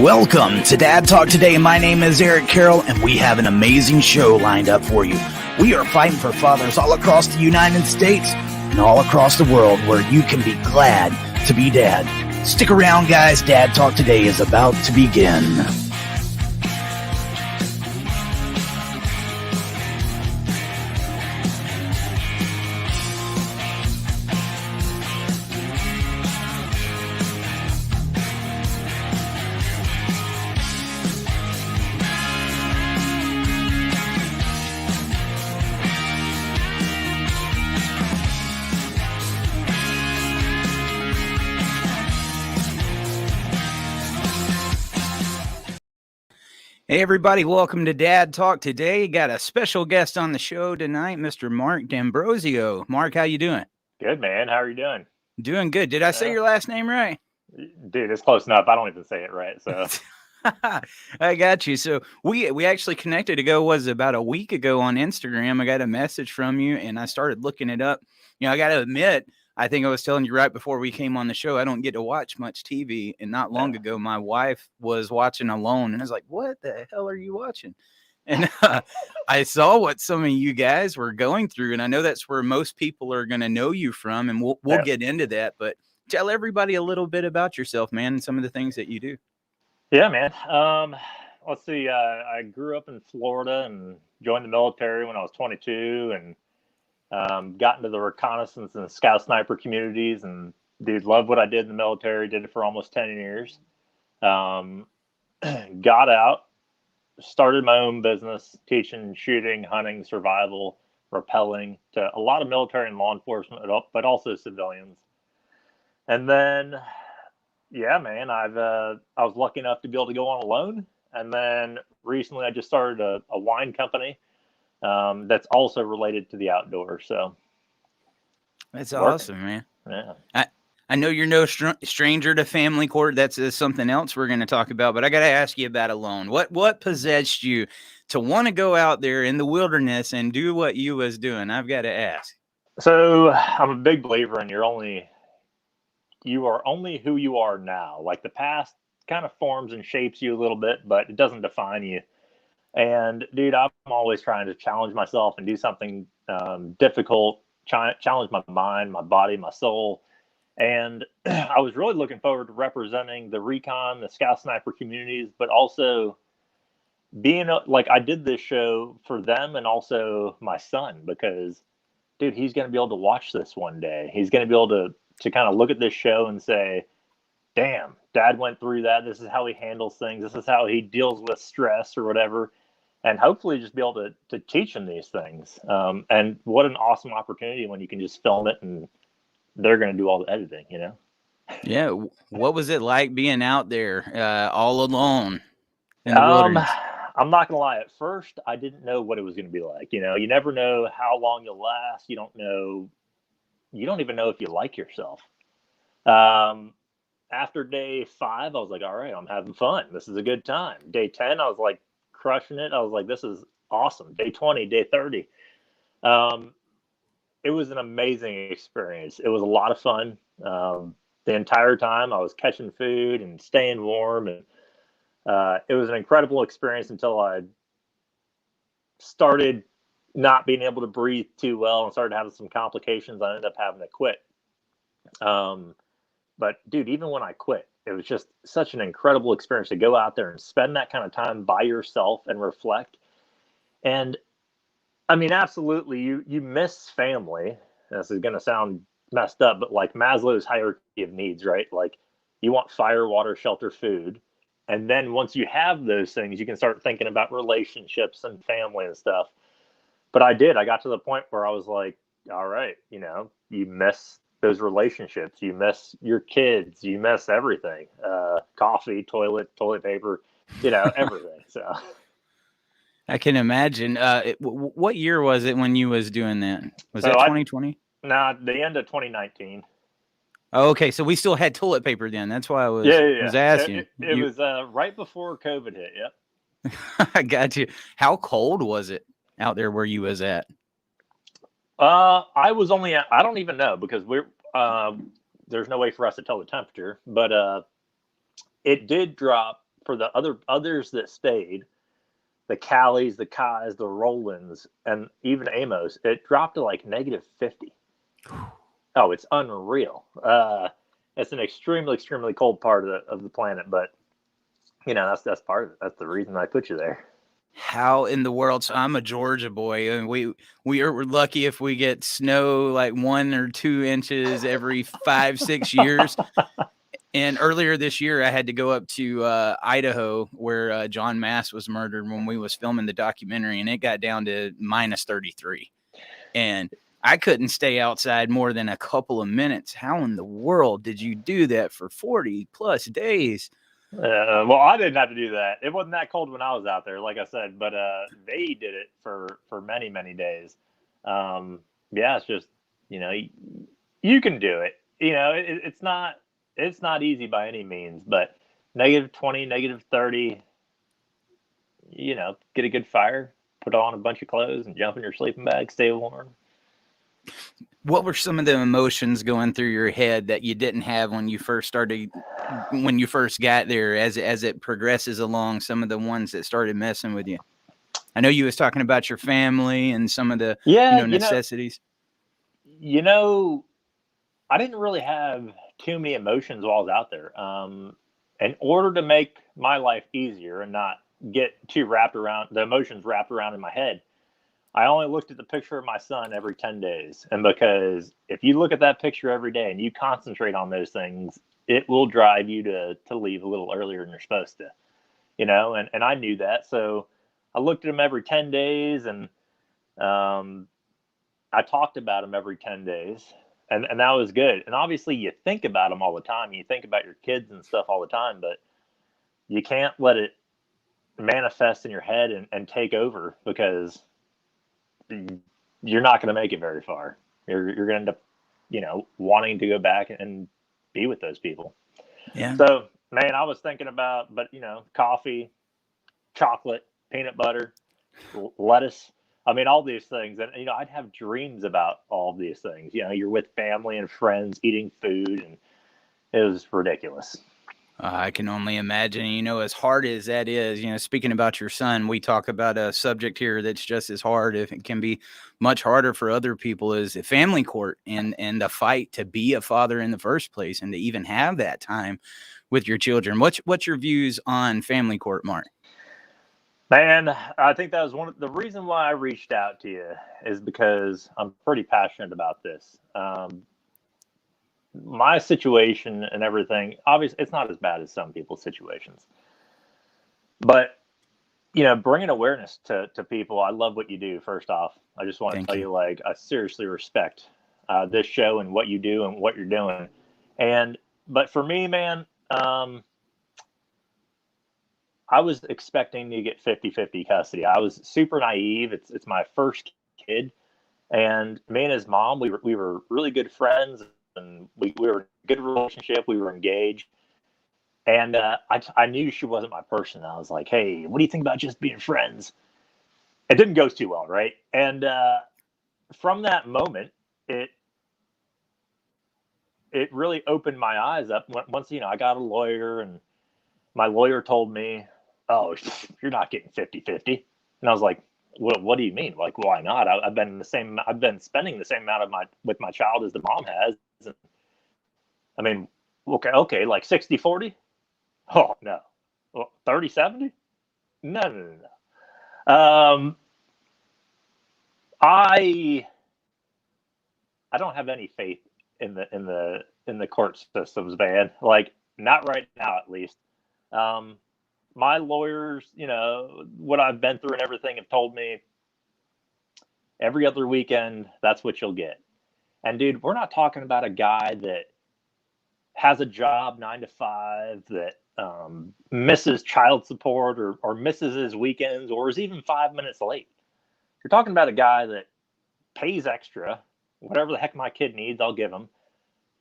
Welcome to Dad Talk Today. My name is Eric Carroll, and we have an amazing show lined up for you. We are fighting for fathers all across the United States and all across the world where you can be glad to be dad. Stick around, guys. Dad Talk Today is about to begin. Hey everybody, welcome to Dad Talk Today. Got a special guest on the show tonight, Mr. Mark Dambrosio. Mark, how you doing? Good, man. How are you doing? Doing good. Did I say your last name right? Dude, it's close enough. I don't even say it right, so. I got you. So we actually connected about a week ago on Instagram. I got a message from you and I started looking it up. You know, I got to admit, I think I was telling you right before we came on the show, I don't get to watch much TV. And not long ago, my wife was watching Alone and I was like, what the hell are you watching? And I saw what some of you guys were going through. And I know that's where most people are going to know you from. And we'll get into that. But tell everybody a little bit about yourself, man, and some of the things that you do. Yeah, man. Let's see. I grew up in Florida and joined the military when I was 22 and got into the reconnaissance and scout sniper communities. And dude, loved what I did in the military. Did it for almost 10 years. Got out, started my own business, teaching shooting, hunting, survival, rappelling to a lot of military and law enforcement, but also civilians. And then, yeah, man, I was lucky enough to be able to go on a loan. And then recently I just started a wine company that's also related to the outdoors. So that's awesome, man. Yeah. I know you're no stranger to family court. That's something else we're going to talk about. But I got to ask you about Alone. What possessed you to want to go out there in the wilderness and do what you was doing? I've got to ask. So I'm a big believer in you are only who you are now. Like the past kind of forms and shapes you a little bit, but it doesn't define you. And dude, I'm always trying to challenge myself and do something difficult, challenge my mind, my body, my soul. And I was really looking forward to representing the recon, the scout sniper communities, but also being like, I did this show for them and also my son, because dude, he's going to be able to watch this one day. He's going to be able to kind of look at this show and say, damn, dad went through that. This is how he handles things. This is how he deals with stress or whatever. And hopefully just be able to teach him these things. And what an awesome opportunity when you can just film it and they're going to do all the editing, you know? Yeah. What was it like being out there all alone in the wilderness? I'm not going to lie. At first, I didn't know what it was going to be like. You know, you never know how long you'll last. You don't even know if you like yourself. After day 5, I was like, all right, I'm having fun. This is a good time. Day 10, I was like crushing it. I was like, this is awesome. Day 20, day 30. It was an amazing experience. It was a lot of fun. The entire time I was catching food and staying warm. And it was an incredible experience until I started not being able to breathe too well and started having some complications. I ended up having to quit. But dude, even when I quit, it was just such an incredible experience to go out there and spend that kind of time by yourself and reflect. And I mean, absolutely, you miss family. This is going to sound messed up, but like Maslow's hierarchy of needs, right? Like you want fire, water, shelter, food. And then once you have those things, you can start thinking about relationships and family and stuff. But I got to the point where I was like, all right, you know, you miss those relationships, you miss your kids, you miss everything, coffee, toilet paper, you know, everything. So I can imagine. What year was it when you was doing that? Was that 2020? No, the end of 2019. Oh, okay, so we still had toilet paper then. That's why I was asking. It was right before COVID hit. Yep. I got you. How cold was it out there where you was at? I was only at, I don't even know, because there's no way for us to tell the temperature, but it did drop for the others that stayed, the Callies, the Kais, the Rolands, and even Amos, it dropped to like -50. Oh, it's unreal. It's an extremely, extremely cold part of the planet, but that's part of it. That's the reason I put you there. How in the world? So I'm a Georgia boy, and we're lucky if we get snow like 1 or 2 inches every 5-6 years. And earlier this year, I had to go up to Idaho, where John Mass was murdered when we was filming the documentary, and it got down to -33. And I couldn't stay outside more than a couple of minutes. How in the world did you do that for 40 plus days? Well, I didn't have to do that. It wasn't that cold when I was out there, like I said, but they did it for many, many days. Yeah, it's just you can do it. It's not easy by any means, but -20, -30, get a good fire, put on a bunch of clothes, and jump in your sleeping bag, stay warm. What were some of the emotions going through your head that you didn't have when you first got there, as it progresses along, some of the ones that started messing with you? I know you was talking about your family and some of the Yeah, necessities. I didn't really have too many emotions while I was out there. In order to make my life easier and not get too the emotions wrapped around in my head, I only looked at the picture of my son every 10 days. And because if you look at that picture every day and you concentrate on those things, it will drive you to leave a little earlier than you're supposed to, and I knew that. So I looked at him every 10 days, and I talked about him every 10 days. And that was good. And obviously you think about them all the time. You think about your kids and stuff all the time, but you can't let it manifest in your head and take over, because you're not going to make it very far. You're going to end up, wanting to go back and be with those people. Yeah. So, man, I was thinking about, but coffee, chocolate, peanut butter, lettuce. I mean, all these things. And, I'd have dreams about all of these things. You're with family and friends eating food, and it was ridiculous. I can only imagine, as hard as that is, speaking about your son, we talk about a subject here that's just as hard, if it can be much harder for other people, is the family court and the fight to be a father in the first place and to even have that time with your children. What's your views on family court, Mark? Man, I think that was the reason why I reached out to you, is because I'm pretty passionate about this. My situation and everything, obviously, it's not as bad as some people's situations, but bringing awareness to people. I love what you do. First off, I just want to tell you, I seriously respect this show and what you do and what you're doing. But for me, man, I was expecting to get 50-50 custody. I was super naive. It's my first kid, and me and his mom, we were really good friends, and we were in a good relationship. We were engaged, and I knew she wasn't my person. I was like, hey, what do you think about just being friends? It didn't go too well, right? And from that moment, it really opened my eyes up. Once I got a lawyer, and my lawyer told me, oh, you're not getting 50-50. And I was like, what do you mean? Like, why not? I've been spending the same amount with my child as the mom has. And, I mean, okay, like 60-40? Oh, no. 30-70? No. I don't have any faith in the court systems, man. Like, not right now, at least. My lawyers, what I've been through and everything, have told me every other weekend, that's what you'll get. And dude, we're not talking about a guy that has a job 9 to 5, that misses child support or misses his weekends, or is even 5 minutes late. You're talking about a guy that pays extra. Whatever the heck my kid needs, I'll give him.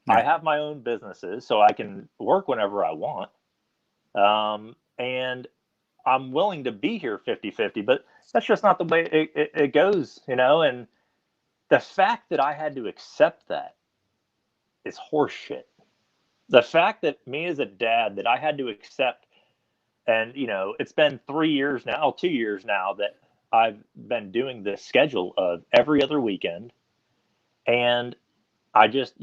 Right. I have my own businesses, so I can work whenever I want. And I'm willing to be here 50-50, but that's just not the way it goes, and the fact that I had to accept that is horseshit. The fact that me as a dad, that I had to accept And, it's been 3 years now, 2 years now that I've been doing this schedule of every other weekend. And I just,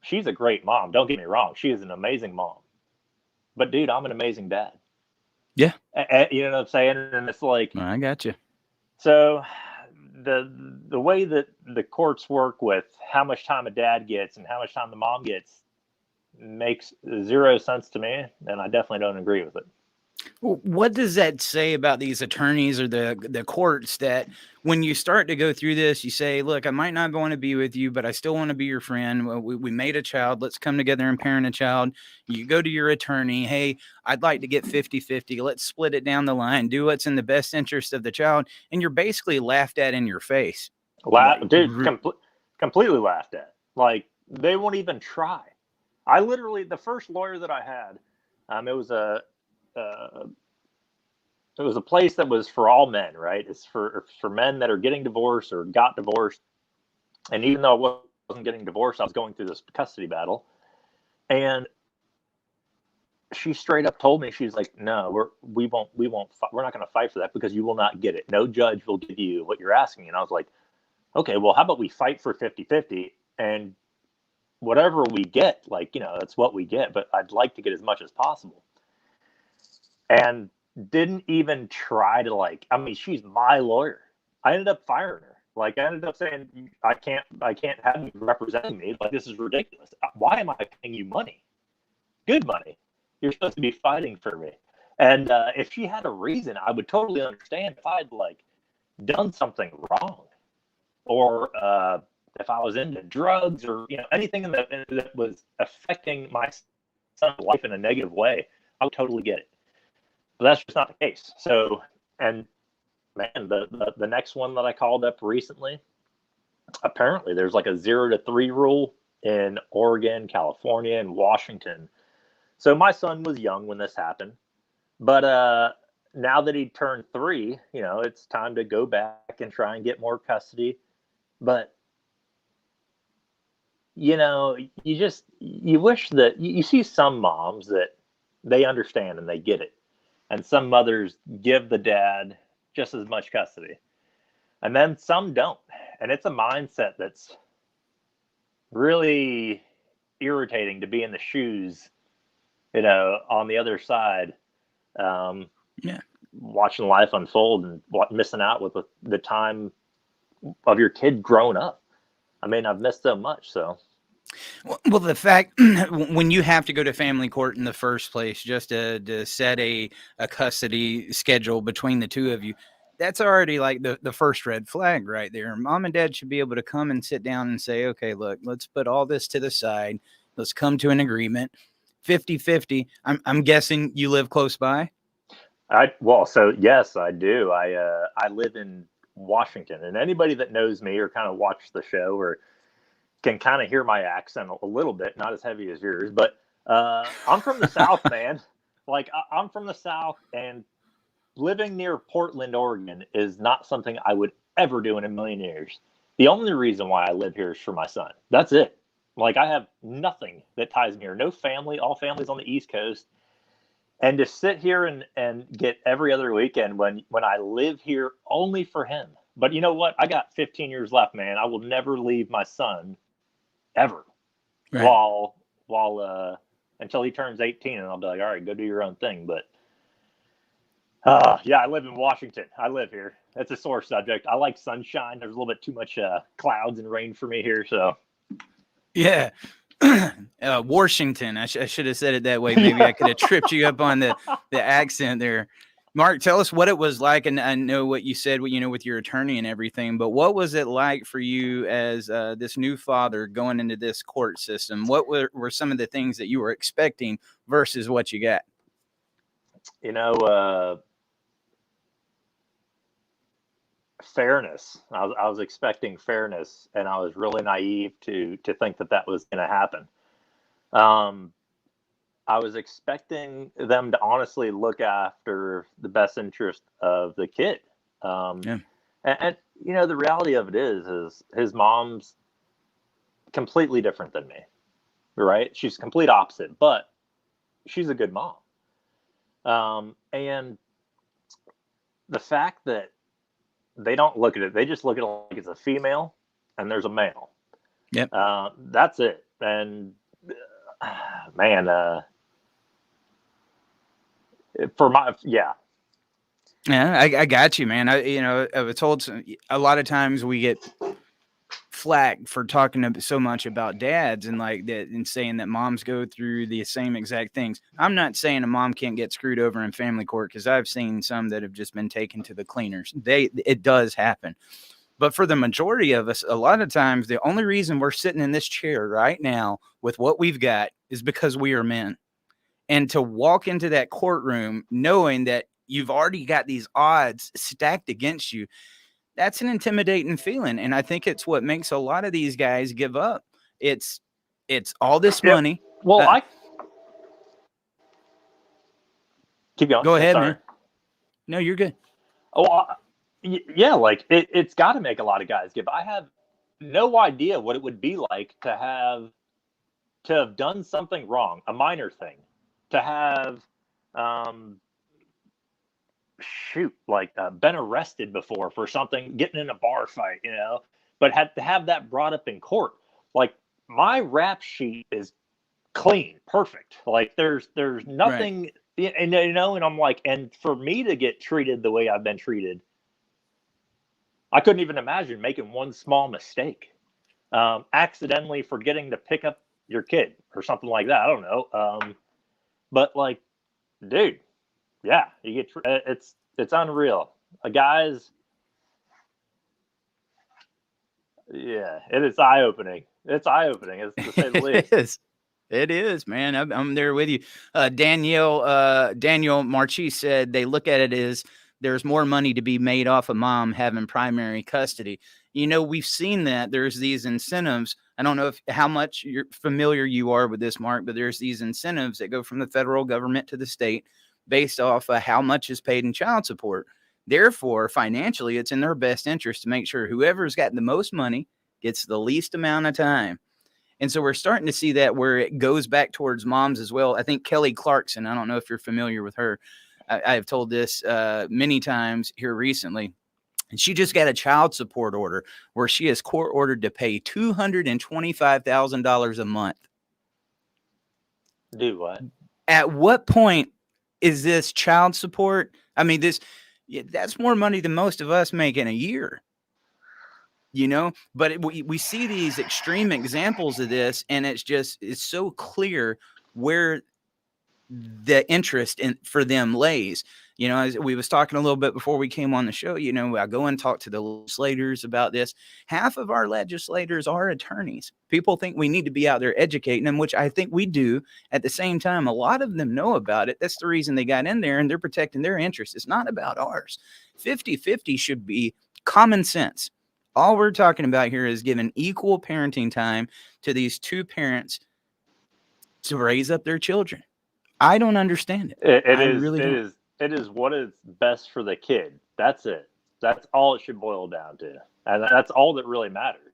she's a great mom. Don't get me wrong. She is an amazing mom. But dude, I'm an amazing dad. Yeah. You know what I'm saying? And it's like, I got you. so the way that the courts work with how much time a dad gets and how much time the mom gets makes zero sense to me, and I definitely don't agree with it. What does that say about these attorneys or the courts that when you start to go through this, you say, look, I might not want to be with you, but I still want to be your friend. Well, we made a child. Let's come together and parent a child. You go to your attorney. Hey, I'd like to get 50-50. Let's split it down the line. Do what's in the best interest of the child. And you're basically laughed at in your face. Dude, completely laughed at. Like, they won't even try. I literally, the first lawyer that I had, it was a place that was for all men, right? It's for men that are getting divorced or got divorced. And even though I wasn't getting divorced, I was going through this custody battle. And she straight up told me, she's like, no, we're not going to fight for that because you will not get it. No judge will give you what you're asking. And I was like, okay, well, how about we fight for 50-50 and whatever we get, like, that's what we get, but I'd like to get as much as possible. And didn't even try to, like, I mean, she's my lawyer. I ended up firing her. Like, I ended up saying, I can't have you representing me. Like, this is ridiculous. Why am I paying you money? Good money. You're supposed to be fighting for me. And if she had a reason, I would totally understand if I had, like, done something wrong, or if I was into drugs, or anything that was affecting my son's life in a negative way. I would totally get it. But that's just not the case. So, and man, the next one that I called up recently, apparently there's like a 0-3 rule in Oregon, California, and Washington. So my son was young when this happened, but now that he turned 3, it's time to go back and try and get more custody. But you wish that you see some moms that they understand and they get it, and some mothers give the dad just as much custody, and then some don't. And it's a mindset that's really irritating to be in the shoes, on the other side, Yeah. watching life unfold and missing out with the time of your kid growing up. I mean, I've missed so much. So, well, the fact when you have to go to family court in the first place just to set a custody schedule between the two of you, that's already like the first red flag right there. Mom and dad should be able to come and sit down and say, okay, look, let's put all this to the side. Let's come to an agreement. 50-50. I'm guessing you live close by. so yes, I do. I live in Washington, and anybody that knows me or kind of watched the show or can kind of hear my accent a little bit, not as heavy as yours, but I'm from the South, man. Like, I'm from the South, and living near Portland, Oregon is not something I would ever do in a million years. The only reason why I live here is for my son. That's it. Like, I have nothing that ties me here. No family. All families on the East Coast. And to sit here and get every other weekend when I live here only for him. But you know what? I got 15 years left, man. I will never leave my son ever. Right. While until he turns 18, and I'll be like, all right, go do your own thing. But yeah, I live in Washington. I live here. That's a sore subject. I like sunshine. There's a little bit too much clouds and rain for me here. So Yeah. Washington. I should have said it that way. Maybe I could have tripped you up on the accent there. Mark, tell us what it was like. And I know what you said, with your attorney and everything, but what was it like for you as this new father going into this court system? What were some of the things that you were expecting versus what you got? Fairness. I was expecting fairness, and I was really naive to think that was going to happen. I was expecting them to honestly look after the best interest of the kid. Yeah. And the reality of it is his mom's completely different than me, right? She's complete opposite, but she's a good mom. And the fact that they don't look at it, they just look at it like it's a female and there's a male. Yep. That's it. And man, for my, yeah. Yeah, I got you, man. I was told a lot of times we get flack for talking so much about dads and like that and saying that moms go through the same exact things. I'm not saying a mom can't get screwed over in family court, because I've seen some that have just been taken to the cleaners. It does happen. But for the majority of us, a lot of times, the only reason we're sitting in this chair right now with what we've got is because we are men. And to walk into that courtroom knowing that you've already got these odds stacked against you, that's an intimidating feeling. And I think it's what makes a lot of these guys give up. It's all this money. Well, I keep going. Go ahead, Sorry. man. No, you're good. Oh, yeah, like it's got to make a lot of guys give. I have no idea what it would be like to have done something wrong, a minor thing, to have been arrested before for something, getting in a bar fight, but had to have that brought up in court. Like, my rap sheet is clean, perfect. Like, there's nothing, right. And I'm like, and for me to get treated the way I've been treated, I couldn't even imagine making one small mistake, accidentally forgetting to pick up your kid or something like that. I don't know. But like, dude, yeah, you get, it's unreal. Guys, yeah, it is eye-opening. It's eye-opening, to say the least. It is, man. I'm there with you. Daniel Marchi said they look at it as there's more money to be made off a mom having primary custody. We've seen that there's these incentives. I don't know how much you're familiar you are with this, Mark, but there's these incentives that go from the federal government to the state based off of how much is paid in child support. Therefore, financially, it's in their best interest to make sure whoever's got the most money gets the least amount of time. And so we're starting to see that where it goes back towards moms as well. I think Kelly Clarkson, I don't know if you're familiar with her. I've told this many times here recently. And she just got a child support order where she is court ordered to pay $225,000 a month. Do what? At what point is this child support? I mean, that's more money than most of us make in a year. But we see these extreme examples of this, and it's so clear where the interest for them lays. As we was talking a little bit before we came on the show, I go and talk to the legislators about this. Half of our legislators are attorneys. People think we need to be out there educating them, which I think we do. At the same time, a lot of them know about it. That's the reason they got in there, and they're protecting their interests. It's not about ours. 50-50 should be common sense. All we're talking about here is giving equal parenting time to these two parents to raise up their children. I don't understand it. It is what is best for the kid. That's it. That's all it should boil down to. And that's all that really matters.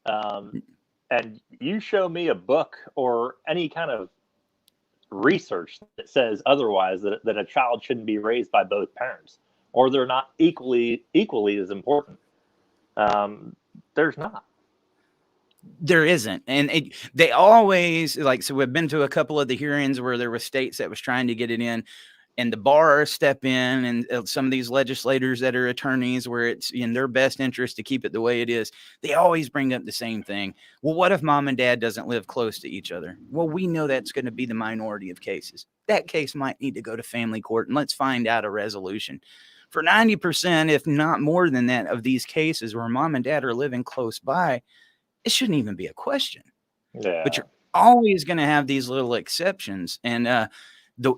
And you show me a book or any kind of research that says otherwise, that a child shouldn't be raised by both parents, or they're not equally as important. There's not. There isn't. And they always, so we've been to a couple of the hearings where there were states that was trying to get it in, and the bar step in, and some of these legislators that are attorneys where it's in their best interest to keep it the way it is. They always bring up the same thing. Well, what if mom and dad doesn't live close to each other? Well, we know that's going to be the minority of cases. That case might need to go to family court, and let's find out a resolution. For 90%, if not more than that, of these cases where mom and dad are living close by, it shouldn't even be a question. Yeah. But you're always going to have these little exceptions. And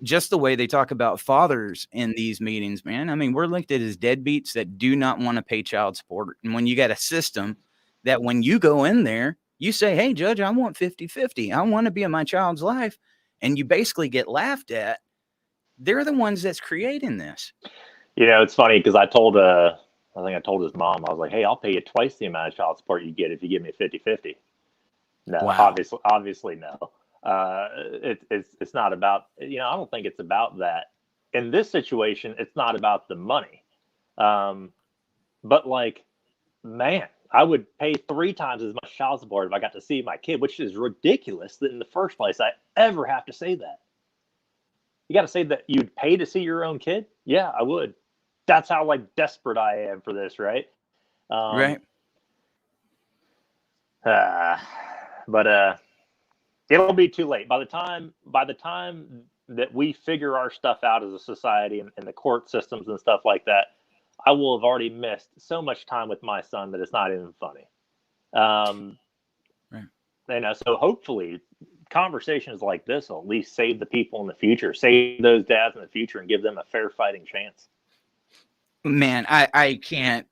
just the way they talk about fathers in these meetings, man. I mean, we're looked at as deadbeats that do not want to pay child support. And when you got a system that when you go in there, you say, hey, judge, I want 50-50. I want to be in my child's life. And you basically get laughed at. They're the ones that's creating this. It's funny because I told his mom, I was like, hey, I'll pay you twice the amount of child support you get if you give me 50-50. No, wow. Obviously no. It's not about, I don't think it's about that. in this situation, it's not about the money. But like, man, I would pay 3 times as much child support if I got to see my kid, which is ridiculous that in the first place I ever have to say that. You got to say that you'd pay to see your own kid? Yeah, I would. That's how like desperate I am for this, right? Um, Right. uh, but it'll be too late by the time that we figure our stuff out as a society and the court systems and stuff like that. I will have already missed so much time with my son that it's not even funny. Um, Right. so hopefully conversations like this will at least save the people in the future, save those dads in the future, and give them a fair fighting chance. Man, I can't,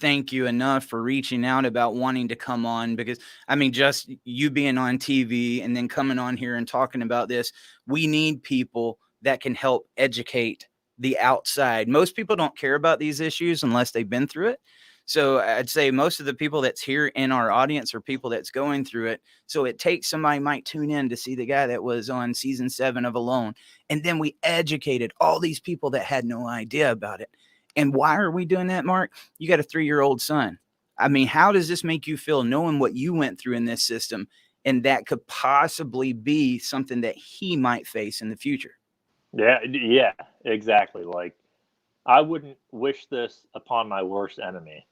thank you enough for reaching out about wanting to come on, because I mean, just you being on TV and then coming on here and talking about this, we need people that can help educate the outside. Most people don't care about these issues unless they've been through it. So I'd say most of the people that's here in our audience are people that's going through it. So it takes somebody might tune in to see the guy that was on season 7 of Alone. And then we educated all these people that had no idea about it. And why are we doing that, Mark? You got a 3-year-old son. I mean, how does this make you feel knowing what you went through in this system, and that could possibly be something that he might face in the future? Yeah, exactly. Like, I wouldn't wish this upon my worst enemy.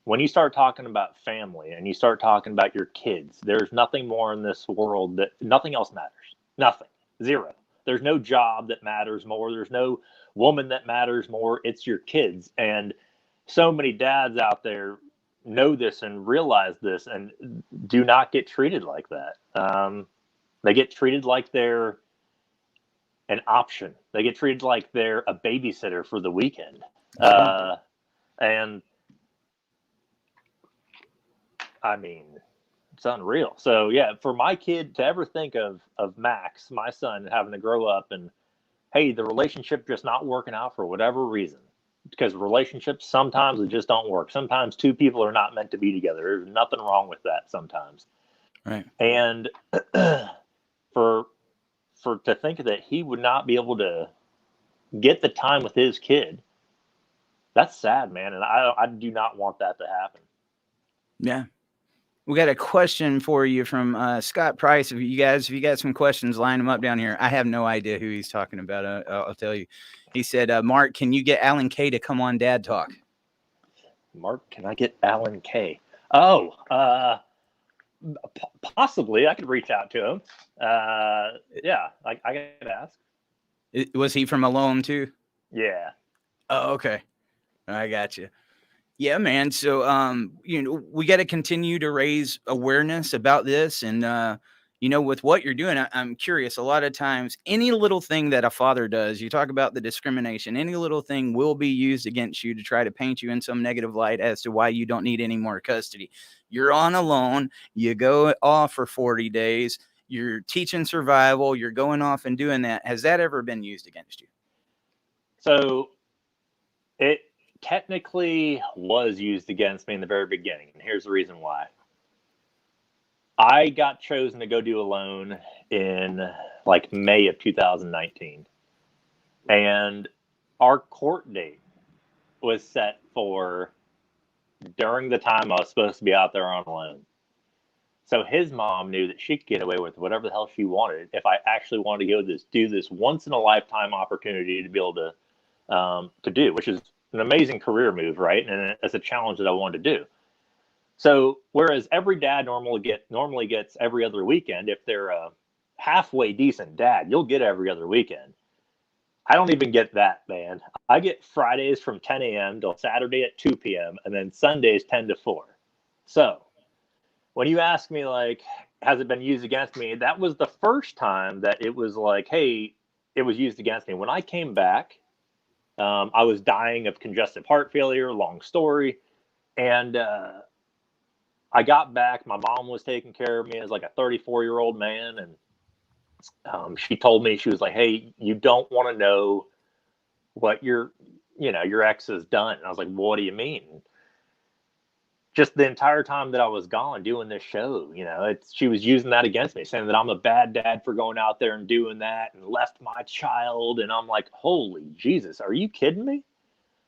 When you start talking about family and you start talking about your kids, there's nothing more in this world that nothing else matters. Nothing. Zero. There's no job that matters more. There's no woman that matters more. It's your kids. And so many dads out there know this and realize this and do not get treated like that. They get treated like they're an option. They get treated like they're a babysitter for the weekend. Yeah. And I mean, it's unreal. So yeah, for my kid to ever think of Max, my son, having to grow up and hey, the relationship just not working out for whatever reason. Because relationships sometimes they just don't work. Sometimes two people are not meant to be together. There's nothing wrong with that sometimes. Right. And for to think that he would not be able to get the time with his kid, that's sad, man. And I do not want that to happen. Yeah. We got a question for you from Scott Price. If you got some questions, line them up down here. I have no idea who he's talking about. I'll tell you. He said, Mark, can you get Alan Kay to come on Dad Talk? Mark, can I get Alan Kay? Oh, possibly. I could reach out to him. Yeah, I could ask. Was he from Alone too? Yeah. Oh, okay. I got you. Yeah, man. So, we got to continue to raise awareness about this. And, with what you're doing, I'm curious. A lot of times, any little thing that a father does, you talk about the discrimination, any little thing will be used against you to try to paint you in some negative light as to why you don't need any more custody. You're on a loan, you go off for 40 days, you're teaching survival, you're going off and doing that. Has that ever been used against you? So it technically was used against me in the very beginning. And here's the reason why. I got chosen to go do Alone in like May of 2019. And our court date was set for during the time I was supposed to be out there on Alone. So his mom knew that she could get away with whatever the hell she wanted if I actually wanted to do this once in a lifetime opportunity to be able to do, which is an amazing career move, right? And it's a challenge that I wanted to do. So whereas every dad normally gets every other weekend, if they're a halfway decent dad, you'll get every other weekend. I don't even get that, man. I get Fridays from 10 a.m. till Saturday at 2 p.m. and then Sundays 10 to 4. So when you ask me, like, has it been used against me? That was the first time that it was like, hey, it was used against me. When I came back, I was dying of congestive heart failure, long story. And I got back. My mom was taking care of me as like a 34-year-old man. And she told me, she was like, hey, you don't want to know what your ex has done. And I was like, what do you mean? just the entire time that I was gone doing this show, she was using that against me, saying that I'm a bad dad for going out there and doing that and left my child. And I'm like, holy Jesus, are you kidding me?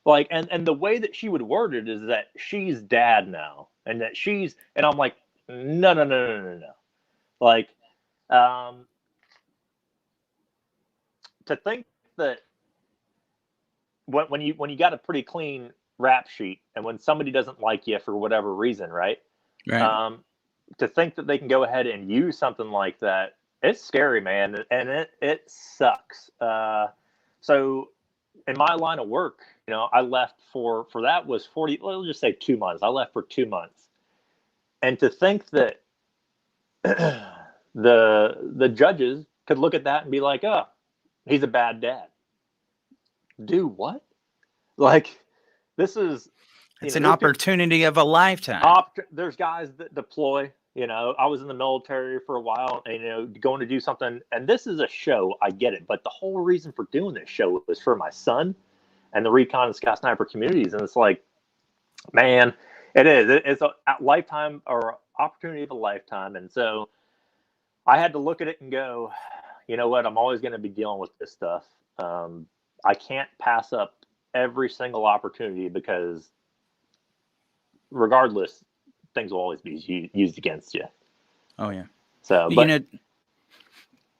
Like, and the way that she would word it is that she's dad now, and and I'm like, no, no, no, no, no, no. Like, um, to think that when you got a pretty clean rap sheet, and when somebody doesn't like you for whatever reason, right? Right. To think that they can go ahead and use something like that, it's scary, man, and it sucks. So in my line of work, I left for that was 40. Let's just say 2 months. I left for 2 months, and to think that the judges could look at that and be like, "Oh, he's a bad dad." Do what? Like, this is, It's an opportunity of a lifetime. There's guys that deploy. I was in the military for a while, and going to do something. And this is a show, I get it, but the whole reason for doing this show was for my son and the recon and scout sniper communities. And it's like, man, it's a lifetime or opportunity of a lifetime. And so I had to look at it and go, you know what? I'm always going to be dealing with this stuff. I can't pass up every single opportunity, because regardless, things will always be used against you. Oh yeah. So, but I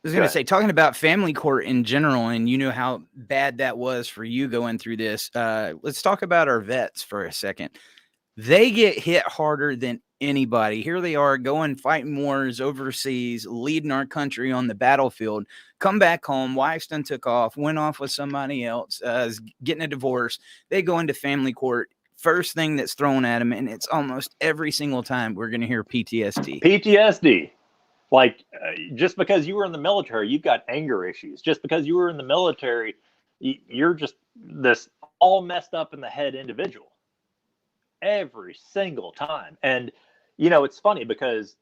was going to say, talking about family court in general, and how bad that was for you going through this. Let's talk about our vets for a second. They get hit harder than anybody. Here they are going fighting wars overseas, leading our country on the battlefield. Come back home, wife done took off, went off with somebody else, getting a divorce. They go into family court. First thing that's thrown at them, and it's almost every single time we're going to hear PTSD. PTSD. Like, just because you were in the military, you've got anger issues. Just because you were in the military, you're just this all messed up in the head individual. Every single time. And, it's funny because,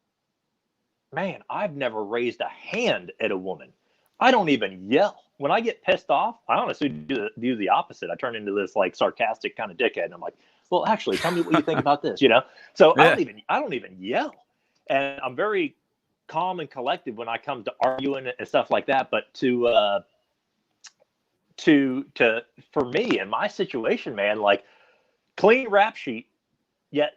man, I've never raised a hand at a woman. I don't even yell. When I get pissed off, I honestly do the opposite. I turn into this like sarcastic kind of dickhead. And I'm like, well, actually, tell me what you think about this, So yeah. I don't even yell. And I'm very calm and collected when I come to arguing and stuff like that. But for me in my situation, man, like, clean rap sheet, yet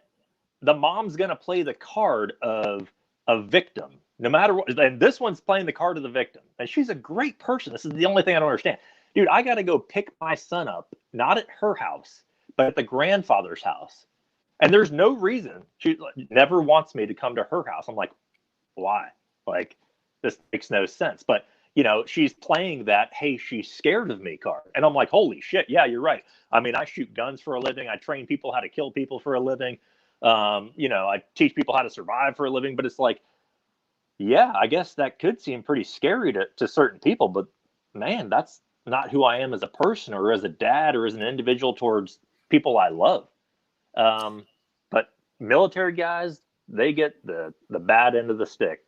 the mom's going to play the card of a victim, no matter what. And this one's playing the card of the victim. And she's a great person. This is the only thing I don't understand. Dude, I got to go pick my son up, not at her house, but at the grandfather's house. And there's no reason. She never wants me to come to her house. I'm like, why? Like, this makes no sense. But, she's playing that, hey, she's scared of me card. And I'm like, holy shit. Yeah, you're right. I mean, I shoot guns for a living. I train people how to kill people for a living. I teach people how to survive for a living. But it's like, yeah, I guess that could seem pretty scary to certain people. But, man, that's not who I am as a person or as a dad or as an individual towards people I love. But military guys, they get the bad end of the stick.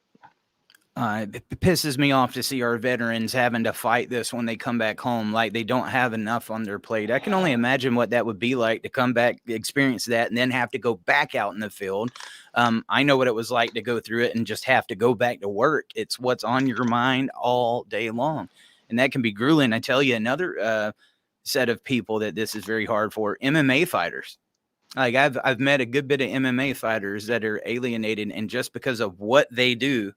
It pisses me off to see our veterans having to fight this when they come back home, like they don't have enough on their plate. I can only imagine what that would be like to come back, experience that, and then have to go back out in the field. I know what it was like to go through it and just have to go back to work. It's what's on your mind all day long, and that can be grueling. I tell you, another set of people that this is very hard for: MMA fighters. Like I've met a good bit of MMA fighters that are alienated, and just because of what they do,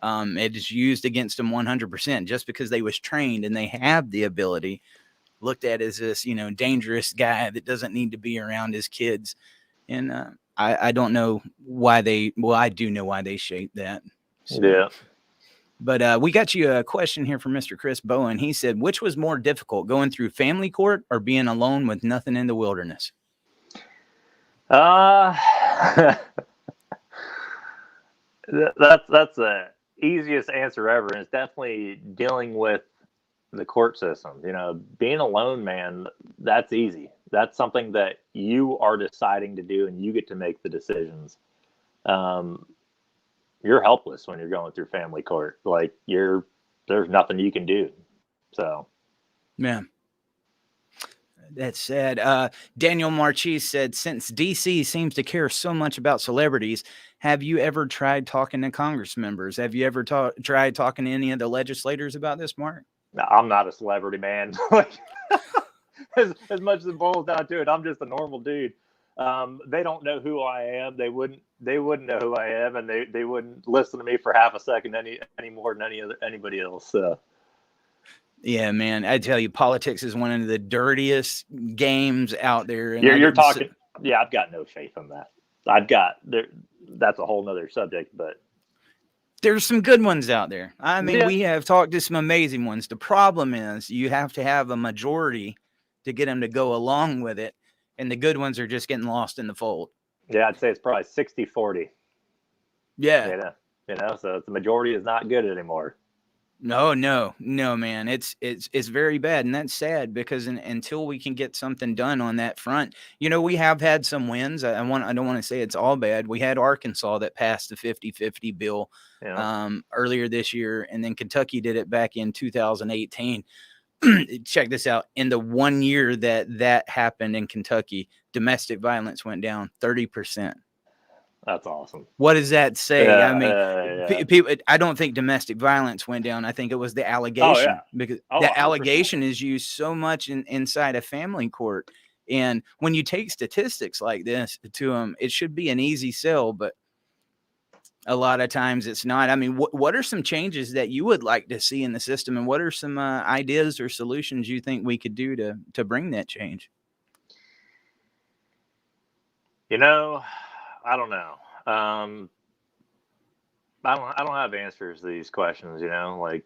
it is used against them 100%. Just because they was trained and they have the ability, looked at as this, dangerous guy that doesn't need to be around his kids. And I don't know why I do know why they shaped that. So. Yeah. But we got you a question here from Mr. Chris Bowen. He said, which was more difficult, going through family court or being alone with nothing in the wilderness? That's the easiest answer ever. And it's definitely dealing with the court system. Being alone, man, that's easy. That's something that you are deciding to do and you get to make the decisions. You're helpless when you're going through family court. Like there's nothing you can do. So, yeah. That's sad. Daniel Marchese said, since DC seems to care so much about celebrities, have you ever tried talking to Congress members? Have you ever tried talking to any of the legislators about this, Mark? I'm not a celebrity, man. Like, as much as it boils down to it, I'm just a normal dude. They don't know who I am. They wouldn't know who I am, and they wouldn't listen to me for half a second any more than anybody else. So. Yeah, man, I tell you, politics is one of the dirtiest games out there. And You're talking. Yeah, I've got no faith in that. That's a whole nother subject, but there's some good ones out there. I mean, yeah. We have talked to some amazing ones. The problem is you have to have a majority to get them to go along with it. And the good ones are just getting lost in the fold. Yeah, I'd say it's probably 60-40. Yeah. So the majority is not good anymore. No, man. It's very bad. And that's sad because until we can get something done on that front, we have had some wins. I don't want to say it's all bad. We had Arkansas that passed the 50-50 bill earlier this year. And then Kentucky did it back in 2018. Check this out. In the 1 year that happened in Kentucky, domestic violence went down 30%. That's awesome. What does that say? Yeah, I mean, people. I don't think domestic violence went down. I think it was the allegation, because the allegation is used so much inside a family court. And when you take statistics like this to them, it should be an easy sell, but a lot of times it's not. I mean, what are some changes that you would like to see in the system, and what are some ideas or solutions you think we could do to bring that change? I don't know. I don't have answers to these questions. Like,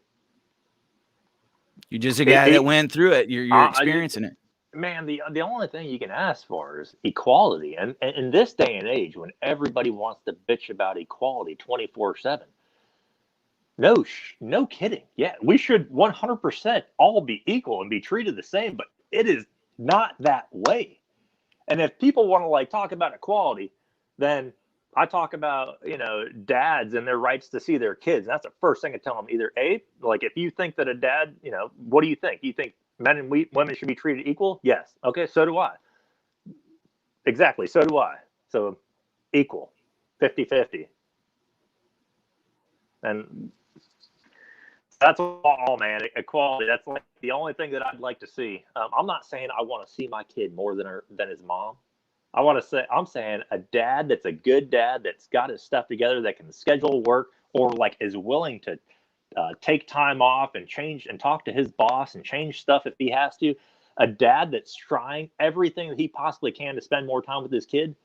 you're just a guy that went through it. You're experiencing it. Man, the only thing you can ask for is equality, and in this day and age, when everybody wants to bitch about equality 24/7. No kidding. Yeah, we should 100% all be equal and be treated the same, but it is not that way. And if people want to talk about equality, then I talk about, dads and their rights to see their kids. That's the first thing I tell them. Either A, if you think that a dad, what do you think? You think men and women should be treated equal? Yes. Okay, so do I. Exactly, so do I. So equal, 50-50. And that's all, man. Equality. That's the only thing that I'd like to see. I'm not saying I want to see my kid more than his mom. I'm saying a dad that's a good dad, that's got his stuff together, that can schedule work, or is willing to take time off and change and talk to his boss and change stuff if he has to. A dad that's trying everything that he possibly can to spend more time with his kid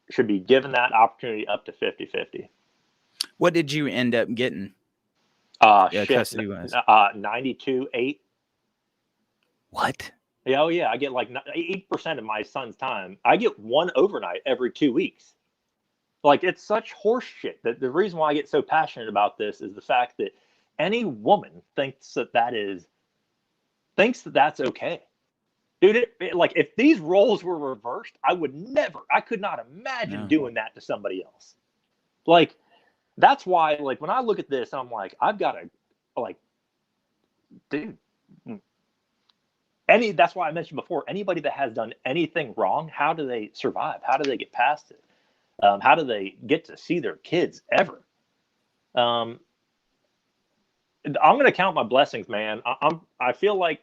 should be given that opportunity up to 50-50. What did you end up getting? Custody wise. 92-8. What? Oh yeah, I get 8% of my son's time. I get one overnight every 2 weeks. It's such horse shit that the reason why I get so passionate about this is the fact that any woman thinks that's okay. Dude, if these roles were reversed, I could not imagine doing that to somebody else. That's why, when I look at this, I'm I've got to, dude. That's why I mentioned before, anybody that has done anything wrong, how do they survive? How do they get past it? How do they get to see their kids ever? I'm going to count my blessings, man. I feel like,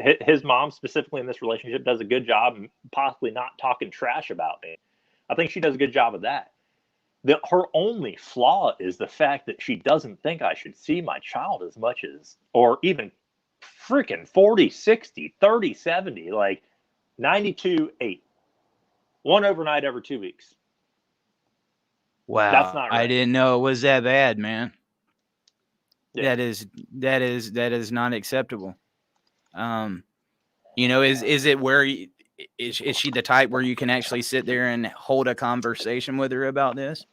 his mom specifically in this relationship does a good job, and possibly not talking trash about me. I think she does a good job of that. Her only flaw is the fact that she doesn't think I should see my child as much as, or even freaking 40, 60, 30, 70, 92-8. One overnight every 2 weeks. Wow. That's not right. I didn't know it was that bad, man. Yeah. That is not acceptable. Is it where is she the type where you can actually sit there and hold a conversation with her about this?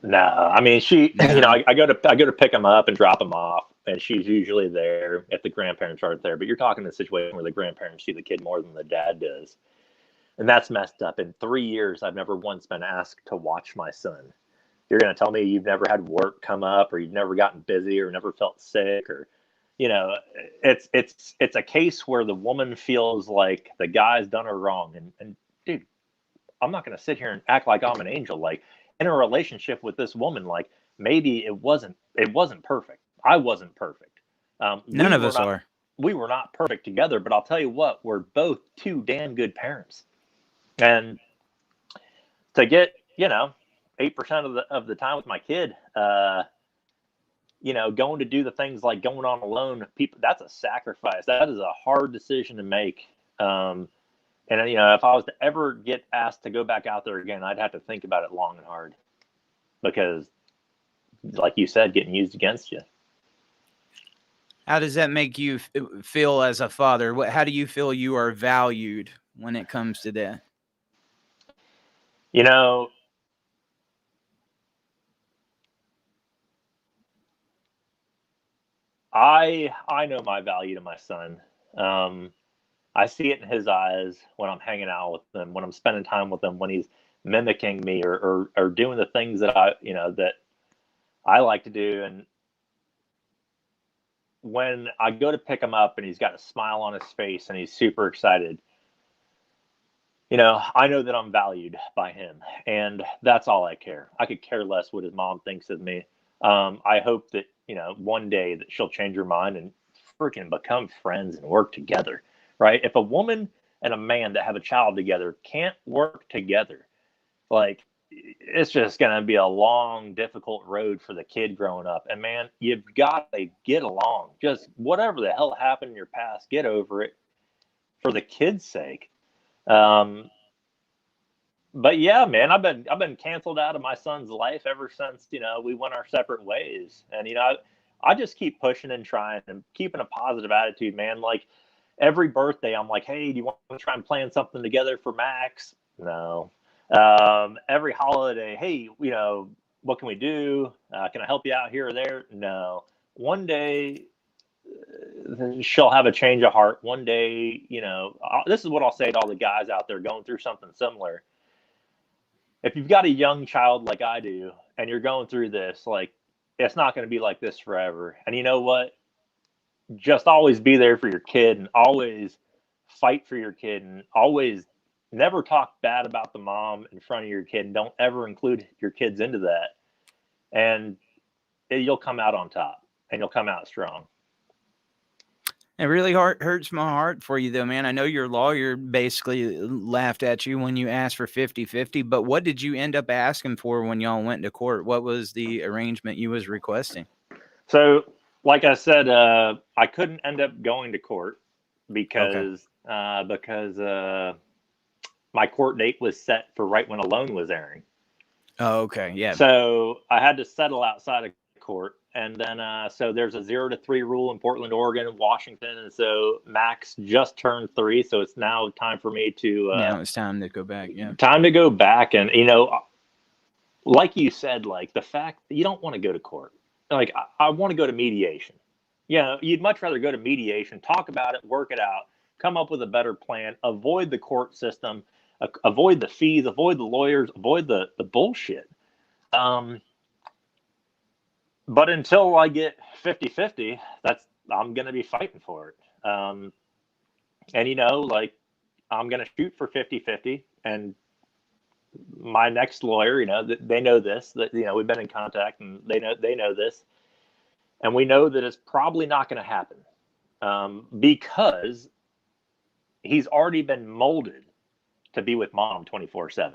No, I mean, she, I go to pick them up and drop them off, and she's usually there if the grandparents aren't there. But you're talking a situation where the grandparents see the kid more than the dad does. And that's messed up. In 3 years, I've never once been asked to watch my son. You're going to tell me you've never had work come up, or you've never gotten busy, or never felt sick, or, you know, it's a case where the woman feels like the guy's done her wrong, and dude, I'm not going to sit here and act like I'm an angel. Like in a relationship with this woman, like maybe it wasn't perfect. I wasn't perfect. None of us are. We were not perfect together, but I'll tell you what, we're both two damn good parents. And to get, 8% of the time with my kid, going to do the things like going on alone, people, that's a sacrifice. That is a hard decision to make. And if I was to ever get asked to go back out there again, I'd have to think about it long and hard, because, like you said, getting used against you. How does that make you feel as a father? How do you feel you are valued when it comes to that? You know, I know my value to my son. I see it in his eyes when I'm hanging out with him, when I'm spending time with him, when he's mimicking me or doing the things that I like to do. And when I go to pick him up and he's got a smile on his face and he's super excited, I know that I'm valued by him, and that's all I care. I could care less what his mom thinks of me. I hope that, one day that she'll change her mind and freaking become friends and work together, right? If a woman and a man that have a child together can't work together, like, it's just going to be a long, difficult road for the kid growing up. And man, you've got to get along. Just whatever the hell happened in your past, get over it for the kid's sake. But yeah, man, I've been canceled out of my son's life ever since we went our separate ways. And I just keep pushing and trying and keeping a positive attitude, man. Like every birthday, I'm like, hey, do you want to try and plan something together for Max? No. Every holiday, hey, what can we do? Can I help you out here or there? No. One day she'll have a change of heart. One day, this is what I'll say to all the guys out there going through something similar. If you've got a young child like I do, and you're going through this, like, it's not going to be like this forever. And you know what? Just always be there for your kid, and always fight for your kid, and always never talk bad about the mom in front of your kid, and don't ever include your kids into that. And you'll come out on top, and you'll come out strong. It really hurts my heart for you, though, man. I know your lawyer basically laughed at you when you asked for 50-50, but what did you end up asking for when y'all went to court? What was the arrangement you was requesting? So, like I said, I couldn't end up going to court because my court date was set for right when a loan was airing. Oh, okay, yeah. So I had to settle outside of court. And then, so there's a 0-3 rule in Portland, Oregon, and Washington. And so Max just turned 3. So it's now time for me to. Now it's time to go back. Yeah. Time to go back. And, like you said, like the fact that you don't want to go to court. Like, I want to go to mediation. You'd much rather go to mediation, talk about it, work it out, come up with a better plan, avoid the court system, avoid the fees, avoid the lawyers, avoid the bullshit. But until I get 50-50, I'm going to be fighting for it. And, like, I'm going to shoot for 50-50. And my next lawyer, they know this, that, we've been in contact, and they know this. And we know that it's probably not going to happen because he's already been molded to be with mom 24/7.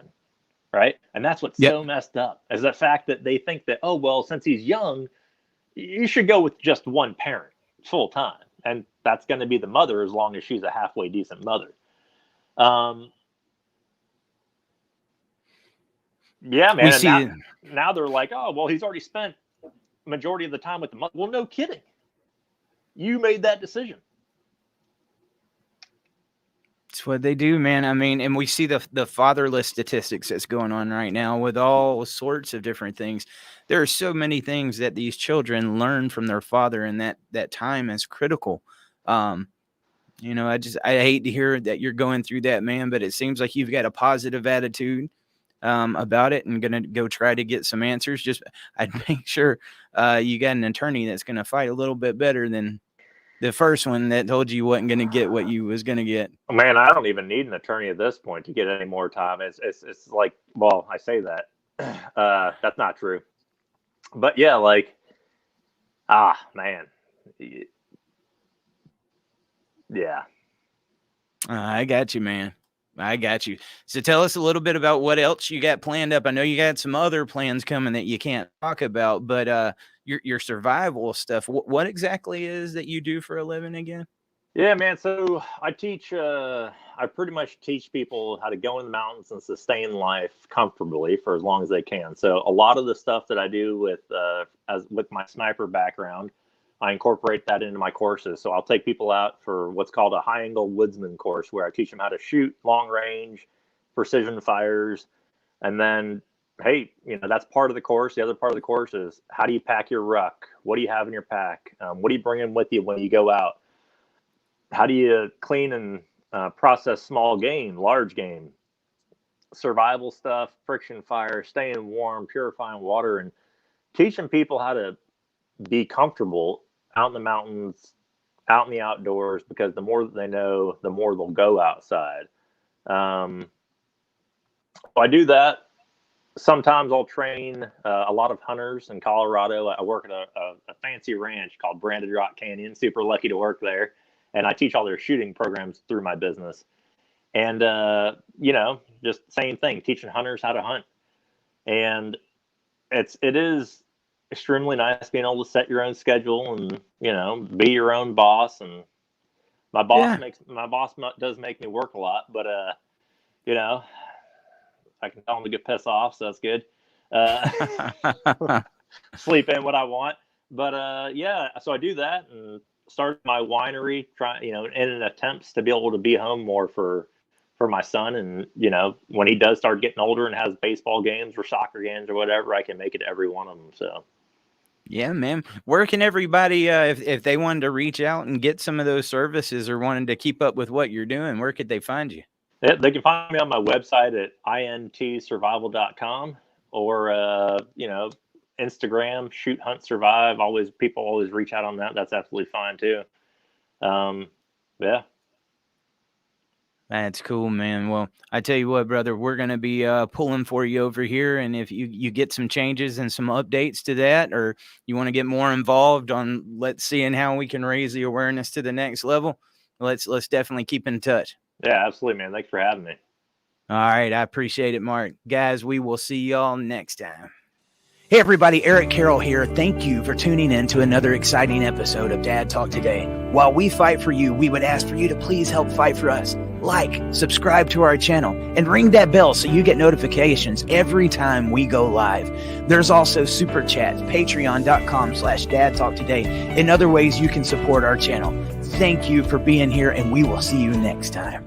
Right. And that's what's so messed up, is the fact that they think that, oh, well, since he's young, you should go with just one parent full time. And that's going to be the mother, as long as she's a halfway decent mother. Yeah, man. And now they're like, oh, well, he's already spent majority of the time with the mother. Well, no kidding. You made that decision. It's what they do, man. I mean, and we see the fatherless statistics that's going on right now with all sorts of different things. There are so many things that these children learn from their father, and that time is critical. I hate to hear that you're going through that, man, but it seems like you've got a positive attitude about it, and going to go try to get some answers. I'd make sure you got an attorney that's going to fight a little bit better than The first one that told you wasn't going to get what you was going to get. Man, I don't even need an attorney at this point to get any more time. It's like, well, I say that. That's not true. But yeah, like, man. Yeah. I got you, man. I got you. So tell us a little bit about what else you got planned up. I know you got some other plans coming that you can't talk about, but your survival stuff, what exactly is that you do for a living again? Yeah, man. So I teach, I pretty much teach people how to go in the mountains and sustain life comfortably for as long as they can. So a lot of the stuff that I do with my sniper background, I incorporate that into my courses. So I'll take people out for what's called a high angle woodsman course, where I teach them how to shoot long range, precision fires. And then, hey, that's part of the course. The other part of the course is, how do you pack your ruck? What do you have in your pack? What do you bring in with you when you go out? How do you clean and process small game, large game, survival stuff, friction fire, staying warm, purifying water, and teaching people how to be comfortable out in the mountains, out in the outdoors, because the more that they know, the more they'll go outside. I do that. Sometimes I'll train a lot of hunters in Colorado. I work at a fancy ranch called Branded Rock Canyon. Super lucky to work there. And I teach all their shooting programs through my business. And, just same thing, teaching hunters how to hunt. And it is extremely nice being able to set your own schedule and, be your own boss. And my boss does make me work a lot, but, I can tell him to get pissed off. So that's good. Sleep in what I want. But, so I do that and started my winery, in an attempts to be able to be home more for my son. And, when he does start getting older and has baseball games or soccer games or whatever, I can make it to every one of them. So. Yeah, man. Where can everybody, if they wanted to reach out and get some of those services or wanted to keep up with what you're doing, where could they find you? Yeah, they can find me on my website at intsurvival.com or, Instagram, shoot, hunt, survive. People always reach out on that. That's absolutely fine too. Yeah. That's cool, man. Well, I tell you what, brother, we're going to be pulling for you over here. And if you get some changes and some updates to that, or you want to get more involved on seeing how we can raise the awareness to the next level, let's definitely keep in touch. Yeah, absolutely, man. Thanks for having me. All right. I appreciate it, Mark. Guys, we will see y'all next time. Hey everybody, Eric Carroll here. Thank you for tuning in to another exciting episode of Dad Talk Today. While we fight for you, we would ask for you to please help fight for us. Like, subscribe to our channel, and ring that bell so you get notifications every time we go live. There's also Super Chats, patreon.com/Dad Talk Today, and other ways you can support our channel. Thank you for being here, and we will see you next time.